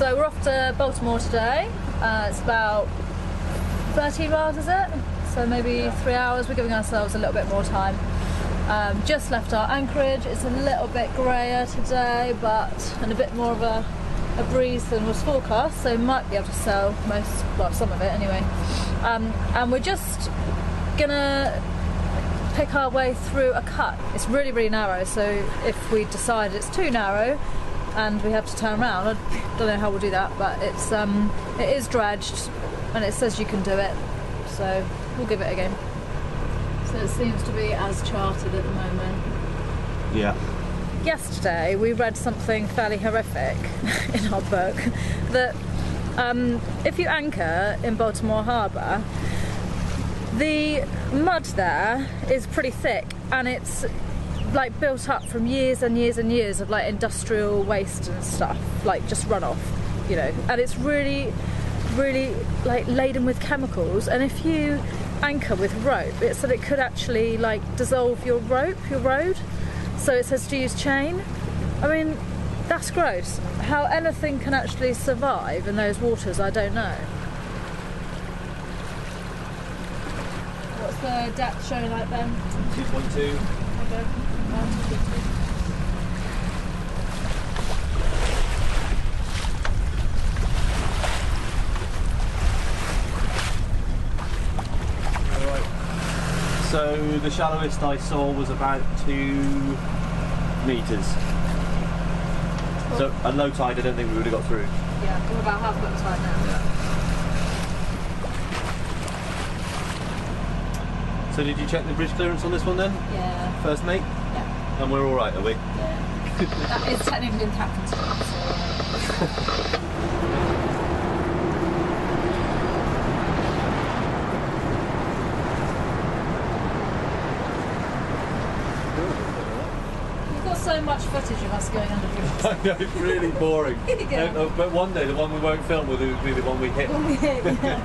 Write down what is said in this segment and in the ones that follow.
So we're off to Baltimore today. It's about 13 miles, is it? So maybe 3 hours. We're giving ourselves a little bit more time. Just left our anchorage. It's a little bit grayer today, and a bit more of a breeze than was forecast, so might be able to sell some of it anyway. And we're just gonna pick our way through a cut. It's really, really narrow, so if we decide it's too narrow and we have to turn around, I don't know how we'll do that, but it is dredged and it says you can do it, so we'll give it a go. So it seems to be as charted at the moment. Yeah. Yesterday we read something fairly horrific in our book, that if you anchor in Baltimore Harbour, the mud there is pretty thick and it's like built up from years and years and years of like industrial waste and stuff, like just runoff, you know, and it's really, really like laden with chemicals, and if you anchor with rope, it said it could actually like dissolve your road, so it says to use chain. I mean, that's gross. How anything can actually survive in those waters, I don't know. What's the depth showing like then? 2.2. Okay. So the shallowest I saw was about 2 metres. Cool. So at low tide I don't think we would have got through. Yeah, we're about half low tide now. Yeah. So did you check the bridge clearance on this one then? Yeah. First mate? Yeah. And we're alright, are we? Yeah. That is technically in captain still, so... So much footage of us going under bridges. I know, it's really boring. Yeah. But one day the one we won't film will be the one we hit. Yeah.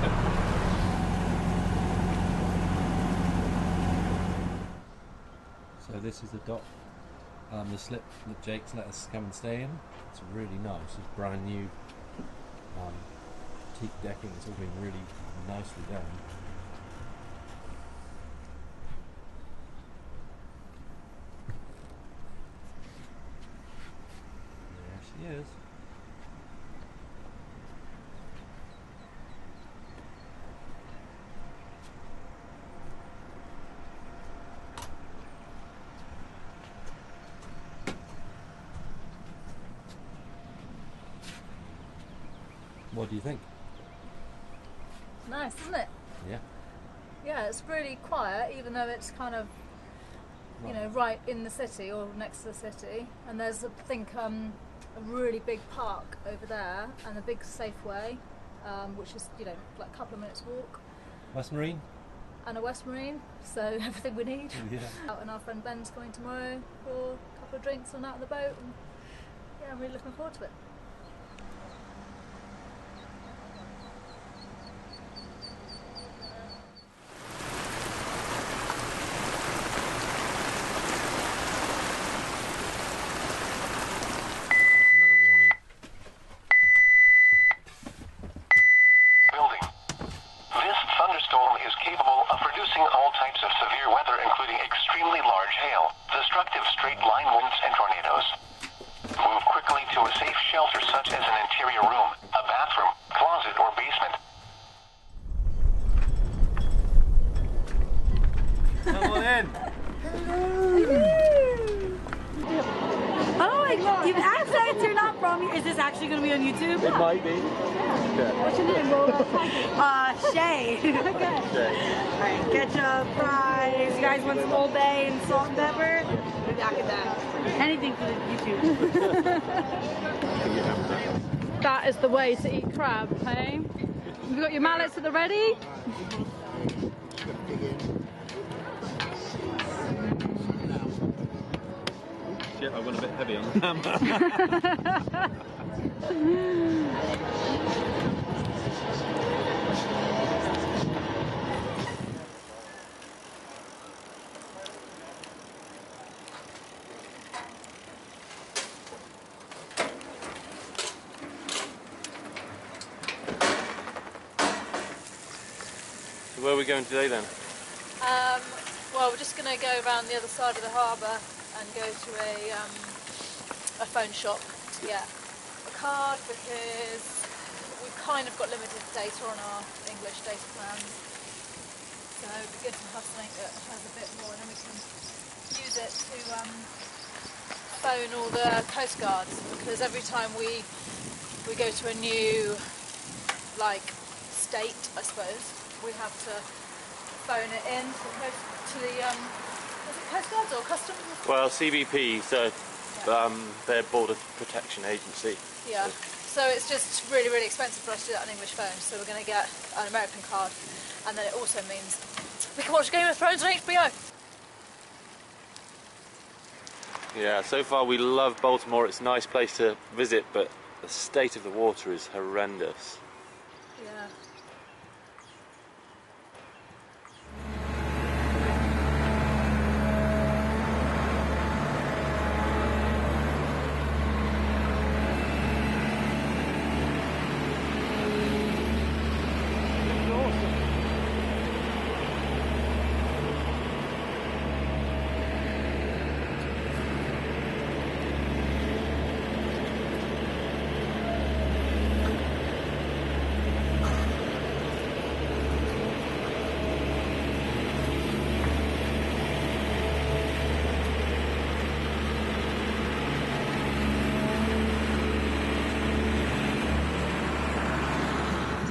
So this is the dock, the slip that Jake's let us come and stay in. It's really nice. It's brand new teak decking. It's all been really nicely done. Yes. What do you think? Nice, isn't it? Yeah. Yeah, it's really quiet, even though it's kind of, you know, right in the city or next to the city. And there's, I think, a really big park over there and a big Safeway, which is, you know, like a couple of minutes walk. West Marine? And a West Marine, so everything we need. Yeah. And our friend Ben's coming tomorrow for a couple of drinks and out on the boat. And yeah, I'm really looking forward to it. It might be. Okay. What's your name? Shay. Okay. Shay. Alright, ketchup, fries. You guys want some Old Bay and salt and pepper? We'll back at that. Anything for the YouTube. That is the way to eat crab, hey? You've got your mallets at the ready? Shit, I went a bit heavy on the hammer. where are we going today then? Well, we're just going to go around the other side of the harbour and go to a phone shop to get a card because we've kind of got limited data on our English data plans. So it'd be good to have something that has a bit more, and then we can use it to phone all the coast guards, because every time we go to a new state, I suppose, we have to phone it in to the is it coast guards or customs? Well, CBP, so their border protection agency. Yeah. So it's just really, really expensive for us to do that on English phone. So we're going to get an American card, and then it also means we can watch Game of Thrones on HBO. Yeah, so far we love Baltimore. It's a nice place to visit, but the state of the water is horrendous. Yeah.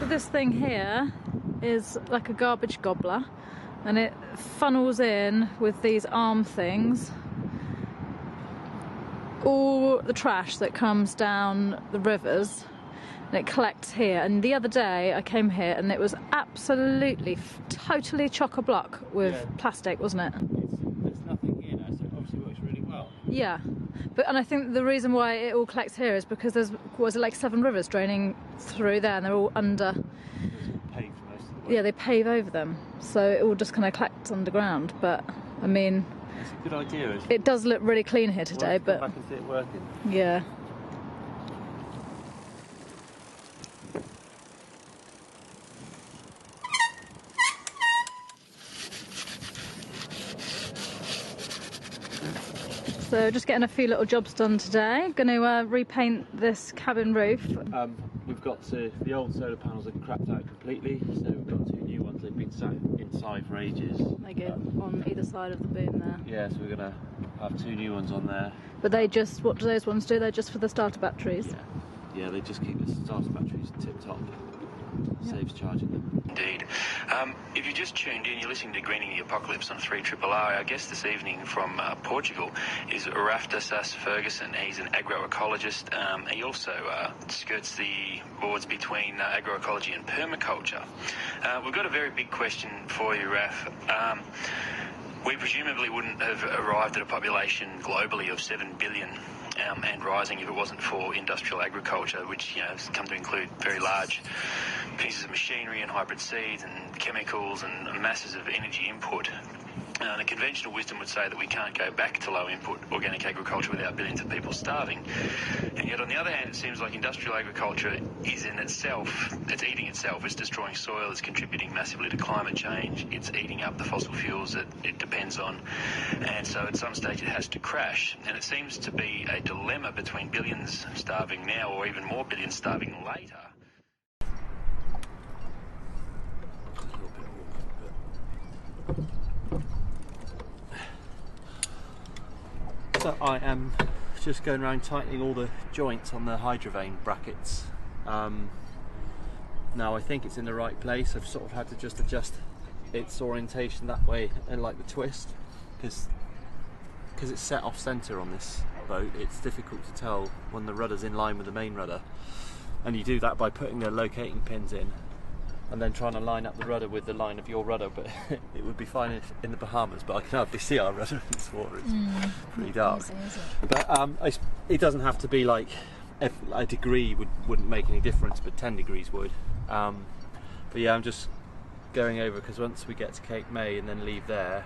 This thing here is like a garbage gobbler, and it funnels in with these arm things all the trash that comes down the rivers, and it collects here. And the other day I came here and it was absolutely totally chock-a-block with plastic, wasn't it? There's nothing here now, so it obviously works really well. Yeah, and I think the reason why it all collects here is because there's, was it like 7 rivers draining through there, and they're all under. It's paved for most of the way. Yeah, they pave over them, so it all just kind of collects underground. But I mean, it's a good idea. It does look really clean here today, but I can see it working. yeah. So just getting a few little jobs done today. Going to repaint this cabin roof. We've got the old solar panels are crapped out completely, so we've got 2 new ones. They've been sat inside for ages. They go on either side of the boom there. Yeah, so we're going to have 2 new ones on there. But they just, what do those ones do? They're just for the starter batteries? Yeah, they just keep the starter batteries tip-top. Saves charging them. Indeed. If you just tuned in, you're listening to Greening the Apocalypse on 3RRR. Our guest this evening from Portugal is Raftasas Ferguson. He's an agroecologist. He also skirts the boards between agroecology and permaculture. We've got a very big question for you, Raf. We presumably wouldn't have arrived at a population globally of 7 billion and rising if it wasn't for industrial agriculture, which has come to include very large pieces of machinery and hybrid seeds and chemicals and masses of energy input. The conventional wisdom would say that we can't go back to low input organic agriculture without billions of people starving. And yet on the other hand, it seems like industrial agriculture is in itself, it's eating itself, it's destroying soil, it's contributing massively to climate change, it's eating up the fossil fuels that it depends on. And so at some stage it has to crash. And it seems to be a dilemma between billions starving now or even more billions starving later. So I am just going around tightening all the joints on the hydrovane brackets. Now I think it's in the right place. I've sort of had to just adjust its orientation that way and like the twist, because it's set off centre on this boat. It's difficult to tell when the rudder's in line with the main rudder, and you do that by putting the locating pins in and then trying to line up the rudder with the line of your rudder. But it would be fine if in the Bahamas, but I can hardly see our rudder in this water. It's pretty dark. Easy, is it? But it doesn't have to be like a degree wouldn't make any difference, but 10 degrees would. But yeah, I'm just going over because once we get to Cape May and then leave there,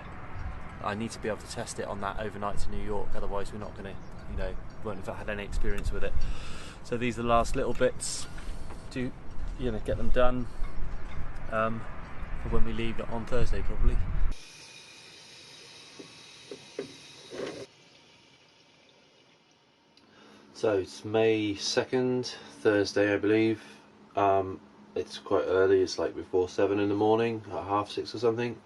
I need to be able to test it on that overnight to New York. Otherwise, we're not going to, won't have had any experience with it. So these are the last little bits to, get them done. for when we leave on Thursday probably. So it's May 2nd, Thursday I believe. It's quite early, it's like before 7 in the morning, at 6:30 or something.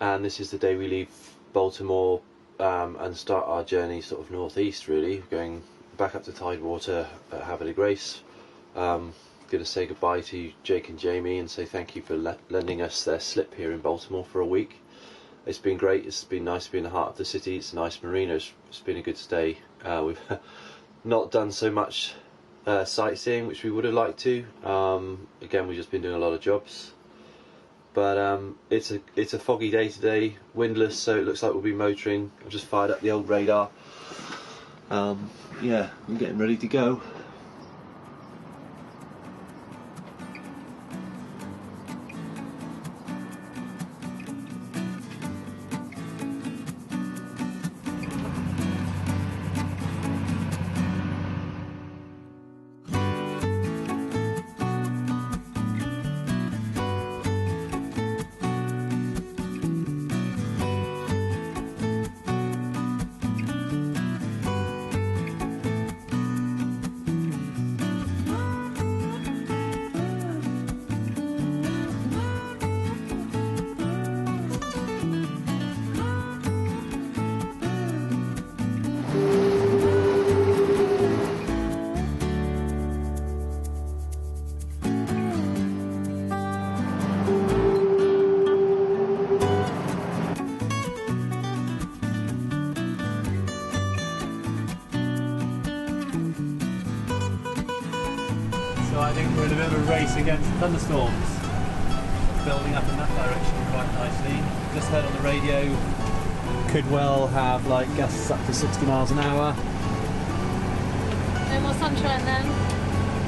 And this is the day we leave Baltimore and start our journey sort of northeast really, going back up to Tidewater at Havre Grace. Going to say goodbye to Jake and Jamie and say thank you for lending us their slip here in Baltimore for a week. It's been great, it's been nice to be in the heart of the city, it's a nice marina, it's been a good stay. We've not done so much sightseeing, which we would have liked to. Again, we've just been doing a lot of jobs. But it's a foggy day today, windless, so it looks like we'll be motoring. I've just fired up the old radar. Yeah, I'm getting ready to go. I think we're in a bit of a race against thunderstorms, building up in that direction quite nicely. Just heard on the radio, could well have like gusts up to 60 miles an hour. No more sunshine then?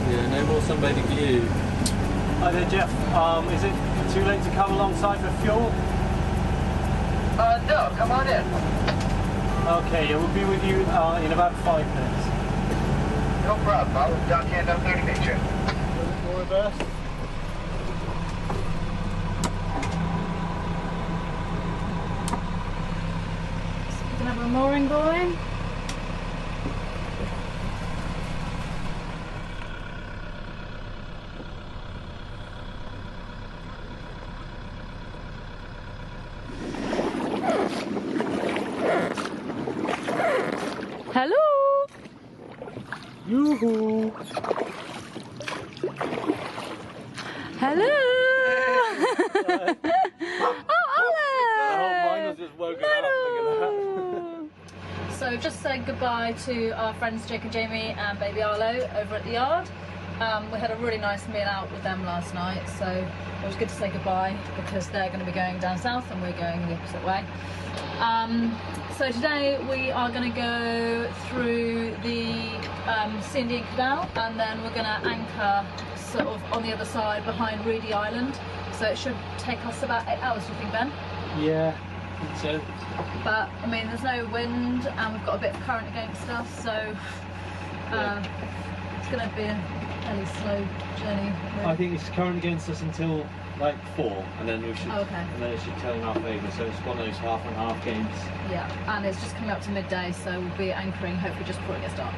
Yeah, no more sunbathing for you. Hi there, Jeff. Is it too late to come alongside for fuel? No, come on in. Okay, yeah, we'll be with you in about 5 minutes. No problem. I'll dock in up there to meet you. We'll reverse. You can have a mooring going. Hello. Yoo-hoo! Hello. Oh, mine was just woken up. Look at that. So just said goodbye to our friends Jake and Jamie and baby Arlo over at the yard. We had a really nice meal out with them last night, so it was good to say goodbye because they're going to be going down south and we're going the opposite way. So today we are going to go through the Indian Canal and then we're going to anchor sort of on the other side behind Reedy Island. So it should take us about 8 hours, do you think, Ben? Yeah, I think so. But I mean, there's no wind and we've got a bit of current against us, so it's going to be a fairly slow journey. Really. I think it's current against us until like 4, and then we should, and then it should turn in our favour. So it's one of those half and half games. Yeah, and it's just coming up to midday, so we'll be anchoring hopefully just before it gets dark.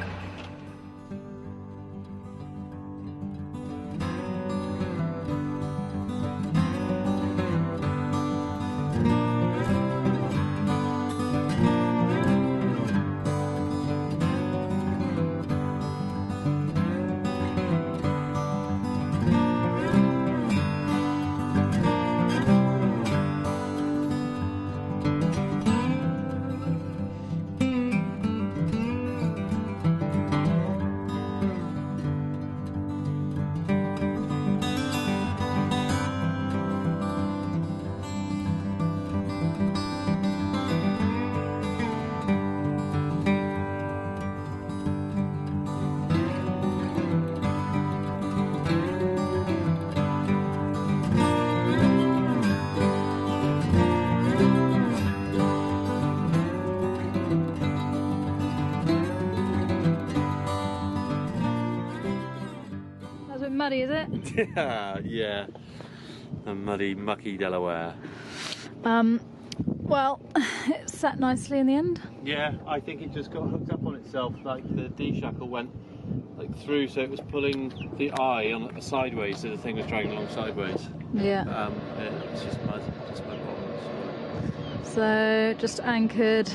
Muddy, is it? Yeah. The muddy, mucky Delaware. Well, it sat nicely in the end. Yeah, I think it just got hooked up on itself, like the D-shackle went like through, so it was pulling the eye on the sideways, so the thing was dragging along sideways. Yeah. It's just mud bottoms. So just anchored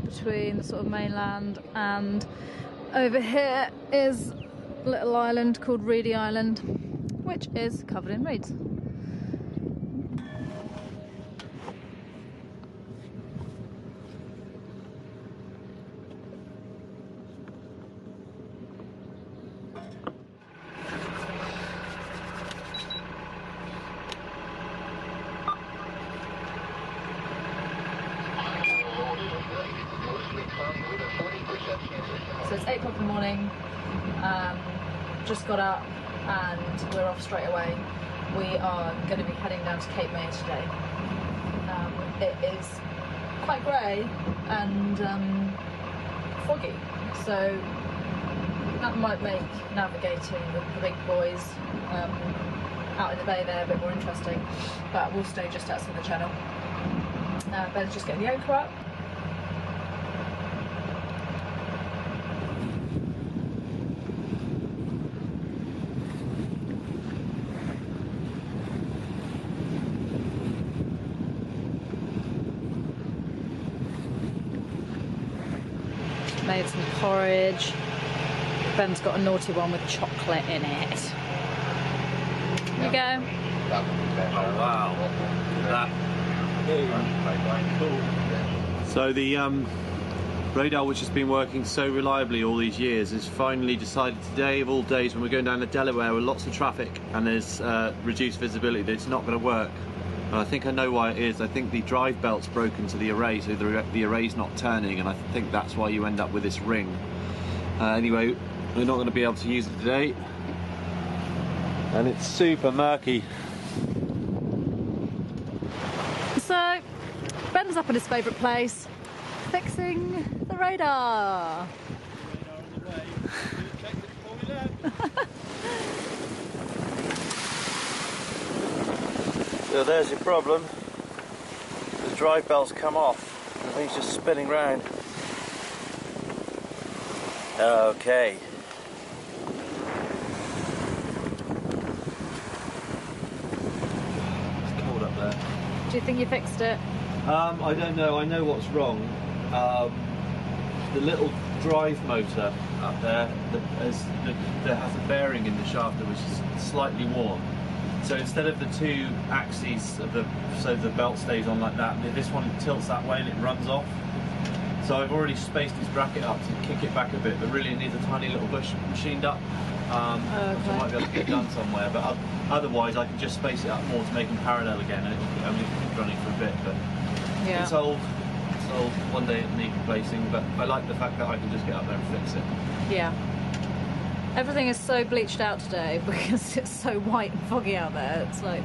between the sort of mainland, and over here is a little island called Reedy Island, which is covered in reeds. So it's 8 o'clock in the morning, just got up and we're off straight away. We are going to be heading down to Cape May today. It is quite grey and foggy, so that might make navigating with the big boys out in the bay there a bit more interesting, but we'll stay just outside the channel. Ben's just getting the anchor up. Made some porridge. Ben's got a naughty one with chocolate in it. There you go. Oh wow. That. Cool. So the radar, which has been working so reliably all these years, has finally decided today of all days, when we're going down to Delaware with lots of traffic and there's reduced visibility, that it's not going to work. And I think I know why it is. I think the drive belt's broken to the array, so the array's not turning, and I think that's why you end up with this ring. Anyway, we're not going to be able to use it today, and it's super murky. So, Ben's up at his favourite place, fixing the radar. So there's your problem. The drive belt's come off. The thing's just spinning round. Okay. It's cold up there. Do you think you fixed it? I don't know. I know what's wrong. The little drive motor up there that has a bearing in the shafter which is slightly worn. So instead of the two axes of so the belt stays on like that, this one tilts that way and it runs off. So I've already spaced this bracket up to kick it back a bit, but really it needs a tiny little bush machined up, which I might be able to get done somewhere. But otherwise I can just space it up more to make them parallel again, and it'll keep running for a bit. But Yeah. it's old. One day it needs replacing, but I like the fact that I can just get up there and fix it. Yeah. Everything is so bleached out today because it's so white and foggy out there. It's like...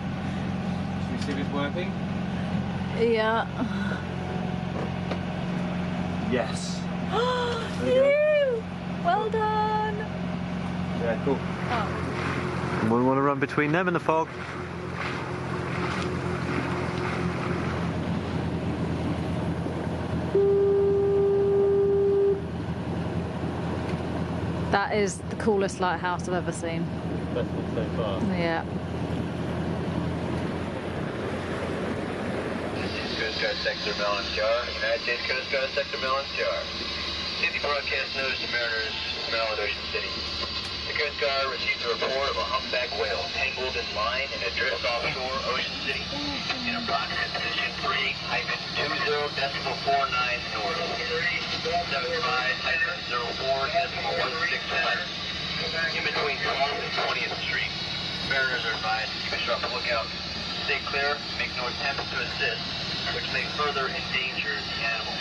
Should we see if it's working? Yeah. Yes. Phew! Well done! Yeah, cool. Oh. We want to run between them and the fog. That is the coolest lighthouse I've ever seen. Best one so far. Yeah. Coast Guard Sector Mellon Jar, United States Coast Guard Sector Mellon Jar. City broadcast notice to mariners smell at Ocean City. The Coast Guard received a report of a humpback whale tangled in line in a drift offshore Ocean City in approximate position 3-20.49 north. 75-04.161 in between 12th and 20th Street. Mariners are advised to keep a sharp lookout, stay clear, make no attempts to assist, which may further endanger the animal.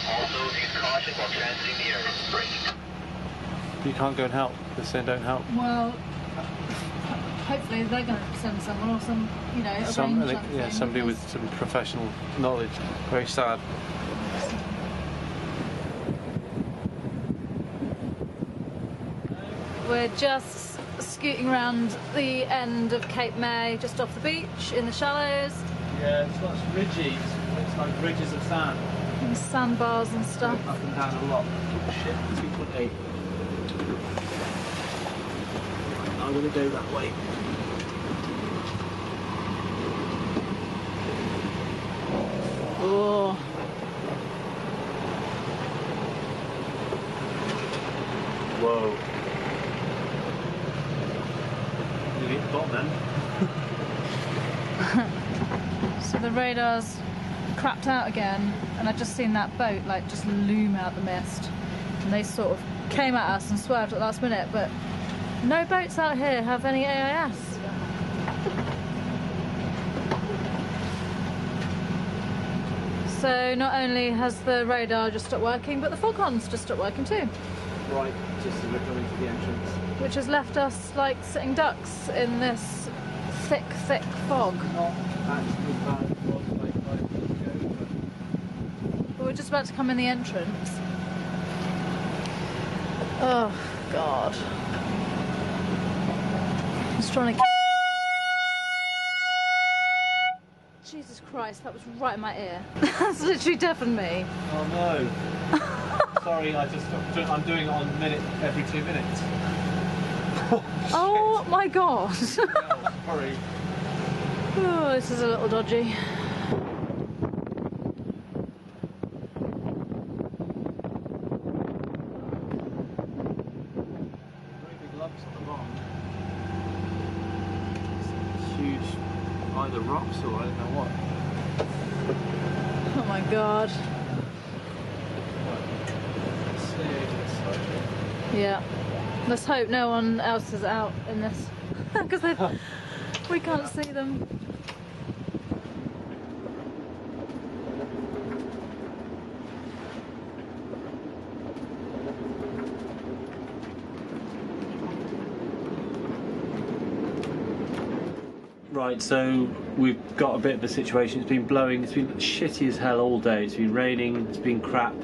Also, use caution while transiting the area. Break. You can't go and help. They're saying don't help. Well, hopefully they're going to send someone or some, Somebody with some professional knowledge. Very sad. We're just scooting around the end of Cape May, just off the beach in the shallows. Yeah, it's got ridges. It's like ridges of sand. And sandbars and stuff. Up and down a lot. Oh shit, 2.8. I'm gonna go that way. Oh. Whoa. You hit the bottom then. So the radar's crapped out again, and I've just seen that boat like just loom out the mist, and they sort of came at us and swerved at the last minute, but no boats out here have any AIS. So not only has the radar just stopped working, but the foghorn's just stopped working too. Right, just as we're coming to the entrance. Which has left us like sitting ducks in this thick, thick fog. Not actually bad it was like 5 minutes ago, But we're just about to come in the entrance. Oh, God. I'm just trying to... Jesus Christ, that was right in my ear. That's literally deafened me. Oh no. Sorry, I'm doing it on minute every 2 minutes. Oh my God. Oh, sorry. Oh, this is a little dodgy. Very big lumps on the bottom. It's huge, either rocks or I don't know what. Oh my God. Yeah. Let's hope no one else is out in this, because we can't see them. Right, so we've got a bit of a situation. It's been blowing, it's been shitty as hell all day. It's been raining, it's been crap.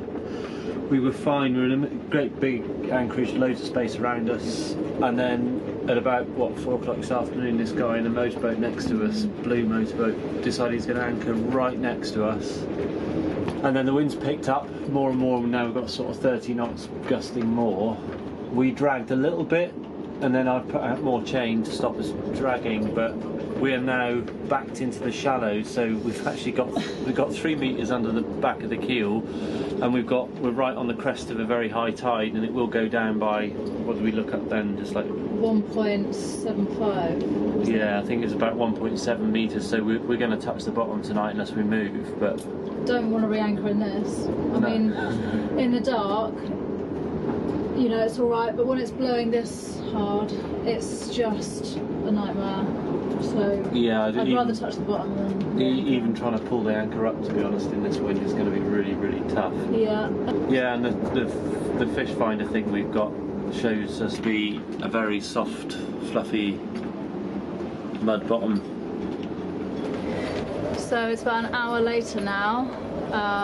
We were fine, we were in a great big anchorage, loads of space around us, and then at about, 4 o'clock this afternoon, this guy in a motorboat next to us, blue motorboat, decided he's going to anchor right next to us. And then the wind's picked up more and more, and now we've got sort of 30 knots gusting more. We dragged a little bit, and then I've put out more chain to stop us dragging, but we are now backed into the shallows, so we've actually got 3 metres under the back of the keel, and we're right on the crest of a very high tide, and it will go down by, what do we look at then, just like 1.75. yeah, I think it's about 1.7 metres, so we're going to touch the bottom tonight unless we move. But don't want to re-anchor in this. I mean, in the dark, you know, it's all right, but when it's blowing this hard, it's just a nightmare. So yeah, I'd rather touch the bottom than even trying to pull the anchor up, to be honest, in this wind is going to be really, really tough. Yeah. Yeah, and the fish finder thing we've got shows us to be a very soft, fluffy mud bottom. So it's about an hour later now,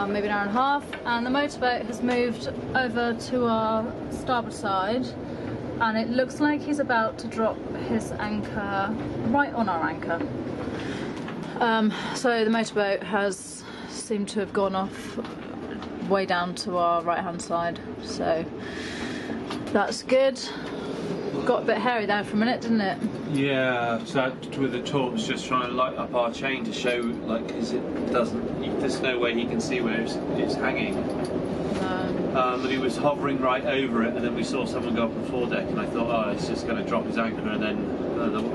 maybe an hour and a half, and the motorboat has moved over to our starboard side, and it looks like he's about to drop his anchor right on our anchor. So the motorboat has seemed to have gone off way down to our right hand side, so that's good. Got a bit hairy there for a minute, didn't it? Yeah, so with the torch just trying to light up our chain to show, like, because there's no way he can see where it's hanging. But he was hovering right over it, and then we saw someone go up the foredeck, and I thought, oh, he's just going to drop his anchor, and then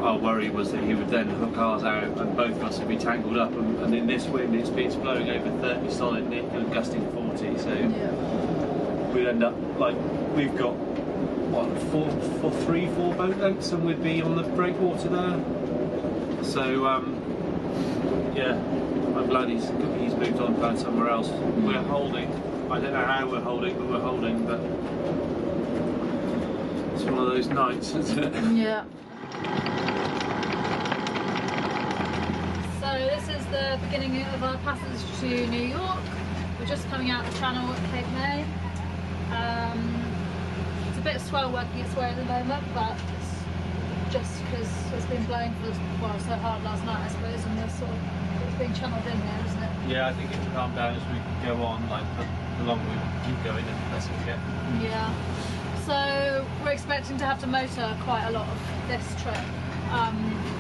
our worry was that he would then hook ours out, and both of us would be tangled up, and in this wind it's blowing over 30 solid, and gusting 40, so yeah. We'd end up, like, we've got, what, 4 boat lengths, and we'd be on the breakwater there. So, yeah, I'm glad he's moved on and found somewhere else. We're holding. I don't know how we're holding, but we're holding, but it's one of those nights, isn't it? Yeah. So this is the beginning of our passage to New York. We're just coming out the channel at Cape May. It's a bit of swell working its way at the moment, but it's because it's been blowing so hard last night, I suppose, and it's been channeled in here, isn't it? Yeah, I think it will calm down as we go on, like the longer we keep going and less we get. Yeah. So we're expecting to have to motor quite a lot of this trip.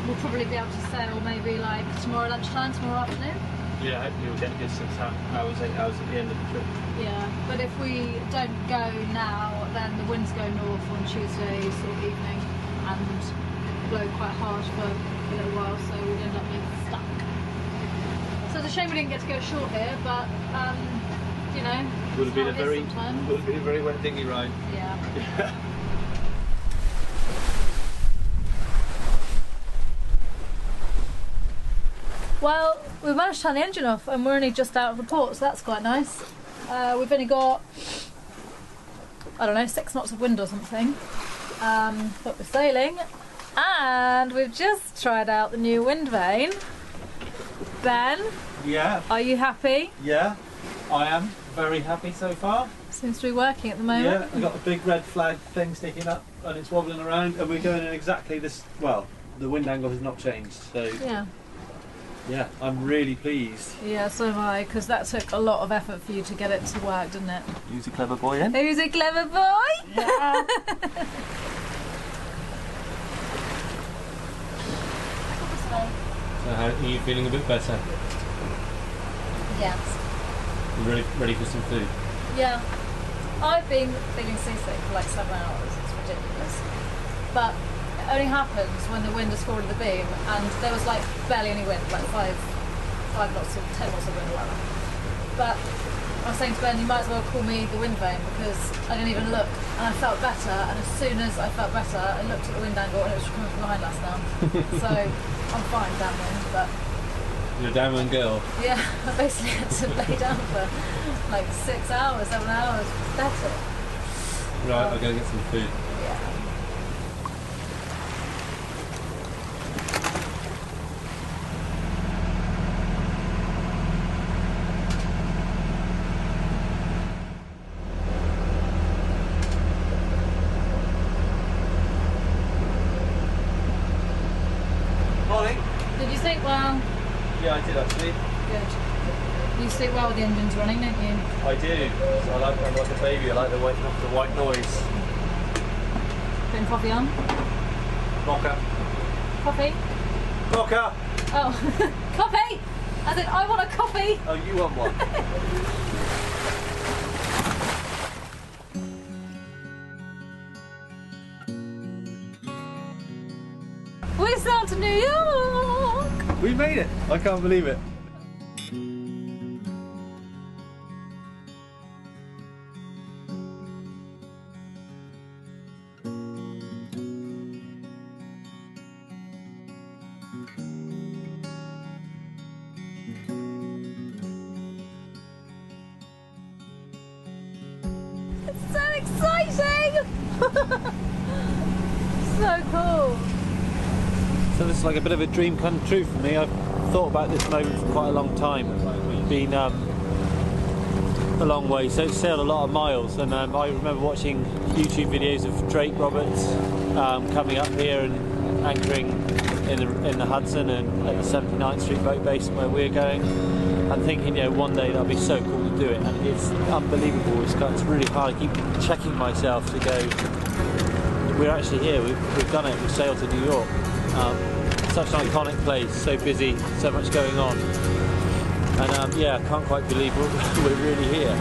We'll probably be able to sail maybe like tomorrow lunchtime, tomorrow afternoon. Yeah, hopefully we'll get a good 6 hours, 8 hours at the end of the trip. Yeah, but if we don't go now, then the winds go north on Tuesday sort of evening and blow quite hard for a little while, so we'd end up being stuck. So it's a shame we didn't get to go ashore here, but you know, would have been a very wet dinghy ride. Yeah. Well, we've managed to turn the engine off and we're only just out of the port, so that's quite nice. We've only got, I don't know, 6 knots of wind or something, but we're sailing, and we've just tried out the new wind vane. Ben? Yeah. Are you happy? Yeah, I am very happy so far. Seems to be working at the moment. Yeah, I've got a big red flag thing sticking up and it's wobbling around, and we're going in exactly this, well, the wind angle has not changed, so yeah, I'm really pleased. Yeah, so am I, because that took a lot of effort for you to get it to work, didn't it? Who's a clever boy then? Who's a clever boy? Yeah. So how are you feeling a bit better? Yes. You ready for some food? Yeah. I've been feeling seasick for like 7 hours, it's ridiculous. But it only happens when the wind has fallen the beam, and there was like barely any wind, like 5 knots or 10 knots of wind or whatever. But I was saying to Ben, you might as well call me the wind vane, because I didn't even look and I felt better, and as soon as I felt better I looked at the wind angle and it was coming from behind us now. So I'm fine downwind, but you're a downwind girl. yeah, I basically had to lay down for like 6 hours, 7 hours. It's pathetic. Right, I'll go get some food. Yeah. Morning. Did you sleep well? Yeah, I did actually. Good. You sleep well with the engines running, don't you? I do. I'm like a baby. I like the white noise. Putting coffee on? Mocha. Coffee? Mocha. Oh, coffee! As in, I want a coffee! Oh, you want one? We're sailed to New York! We made it! I can't believe it. It's so exciting! So cool! So this is like a bit of a dream come true for me. I've thought about this moment for quite a long time. Been a long way, so sailed a lot of miles, and I remember watching YouTube videos of Drake Roberts coming up here and anchoring in the Hudson and at the 79th Street boat base where we're going, and thinking, you know, one day that'll be so cool to do it, and it's unbelievable. It's really hard. I keep checking myself to go, we're actually here, we've done it, we've sailed to New York. Such an iconic place, so busy, so much going on, and yeah, I can't quite believe we're really here.